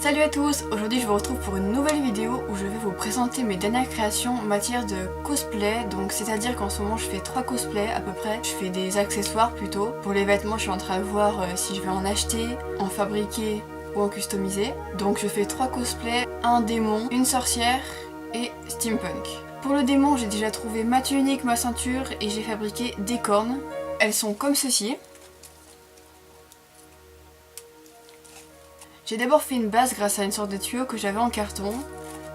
Salut à tous, aujourd'hui je vous retrouve pour une nouvelle vidéo où je vais vous présenter mes dernières créations en matière de cosplay. Donc c'est à dire qu'en ce moment je fais 3 cosplays à peu près. Je fais des accessoires plutôt. Pour les vêtements je suis en train de voir si je vais en acheter, en fabriquer ou en customiser. Donc je fais 3 cosplays, un démon, une sorcière et steampunk. Pour le démon j'ai déjà trouvé ma tunique, ma ceinture et j'ai fabriqué des cornes. Elles sont comme ceci. J'ai d'abord fait une base grâce à une sorte de tuyau que j'avais en carton.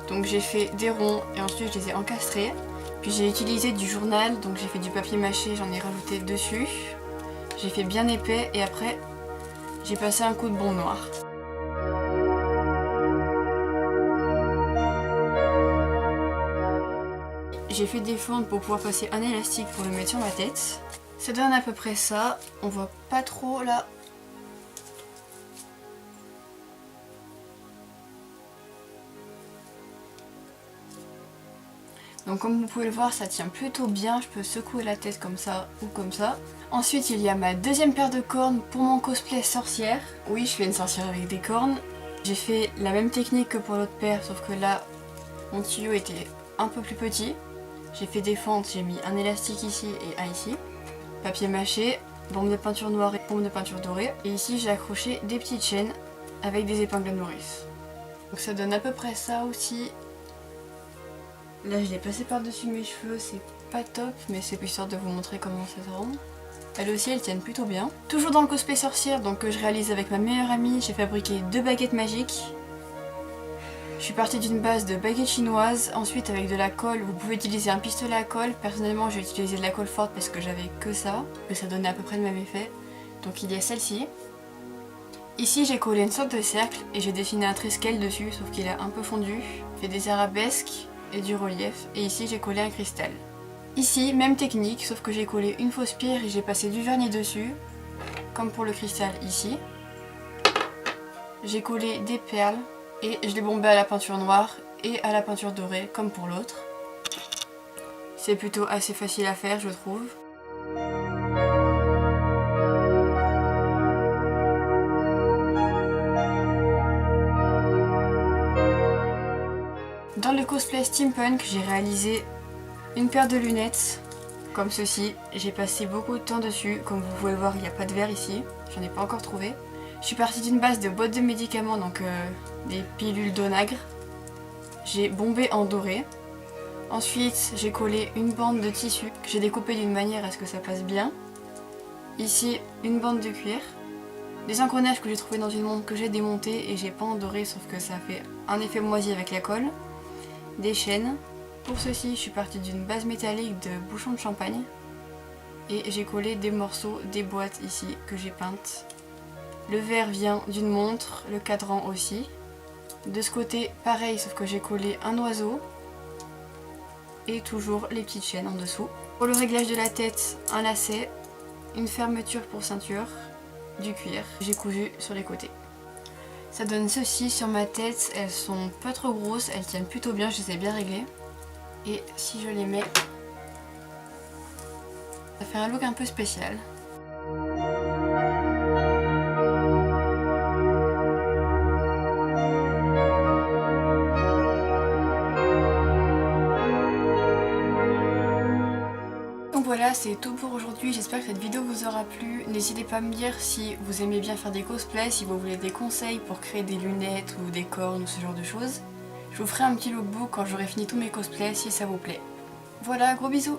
Donc j'ai fait des ronds et ensuite je les ai encastrés. Puis j'ai utilisé du journal, donc j'ai fait du papier mâché, j'en ai rajouté dessus. J'ai fait bien épais et après j'ai passé un coup de bon noir. J'ai fait des fentes pour pouvoir passer un élastique pour le mettre sur ma tête. Ça donne à peu près ça, on voit pas trop là. Donc comme vous pouvez le voir, ça tient plutôt bien, je peux secouer la tête comme ça ou comme ça. Ensuite il y a ma deuxième paire de cornes pour mon cosplay sorcière. Oui, je fais une sorcière avec des cornes. J'ai fait la même technique que pour l'autre paire, sauf que là, mon tuyau était un peu plus petit. J'ai fait des fentes, j'ai mis un élastique ici et un ici. Papier mâché, bombe de peinture noire et bombe de peinture dorée. Et ici j'ai accroché des petites chaînes avec des épingles de nourrice. Donc ça donne à peu près ça aussi. Là je l'ai passé par-dessus mes cheveux, c'est pas top, mais c'est histoire de vous montrer comment ça se rend. Elles aussi elles tiennent plutôt bien. Toujours dans le cosplay sorcière, donc que je réalise avec ma meilleure amie, j'ai fabriqué 2 baguettes magiques. Je suis partie d'une base de baguettes chinoises, ensuite avec de la colle, vous pouvez utiliser un pistolet à colle. Personnellement j'ai utilisé de la colle forte parce que j'avais que ça, mais ça donnait à peu près le même effet. Donc il y a celle-ci. Ici j'ai collé une sorte de cercle et j'ai dessiné un triskel dessus, sauf qu'il a un peu fondu. J'ai fait des arabesques et du relief, et ici j'ai collé un cristal. Ici, même technique, sauf que j'ai collé une fausse pierre et j'ai passé du vernis dessus, comme pour le cristal ici. J'ai collé des perles et je l'ai bombé à la peinture noire et à la peinture dorée, comme pour l'autre. C'est plutôt assez facile à faire, je trouve. Dans le cosplay steampunk, j'ai réalisé une paire de lunettes, comme ceci. J'ai passé beaucoup de temps dessus, comme vous pouvez le voir, il n'y a pas de verre ici, j'en ai pas encore trouvé. Je suis partie d'une base de boîtes de médicaments, donc des pilules d'onagre. J'ai bombé en doré. Ensuite, j'ai collé une bande de tissu que j'ai découpée d'une manière à ce que ça passe bien. Ici, une bande de cuir. Des engrenages que j'ai trouvé dans une montre que j'ai démontée et j'ai pas en doré, sauf que ça fait un effet moisi avec la colle. Des chaînes. Pour ceci, je suis partie d'une base métallique de bouchons de champagne. Et j'ai collé des morceaux des boîtes ici que j'ai peintes. Le verre vient d'une montre, le cadran aussi. De ce côté, pareil, sauf que j'ai collé un oiseau. Et toujours les petites chaînes en dessous. Pour le réglage de la tête, un lacet, une fermeture pour ceinture, du cuir. J'ai cousu sur les côtés. Ça donne ceci sur ma tête, elles sont pas trop grosses, elles tiennent plutôt bien, je les ai bien réglées. Et si je les mets, ça fait un look un peu spécial. Donc voilà, c'est tout pour aujourd'hui, j'espère que cette vidéo vous aura plu. N'hésitez pas à me dire si vous aimez bien faire des cosplays, si vous voulez des conseils pour créer des lunettes ou des cornes ou ce genre de choses. Je vous ferai un petit lookbook quand j'aurai fini tous mes cosplays si ça vous plaît. Voilà, gros bisous!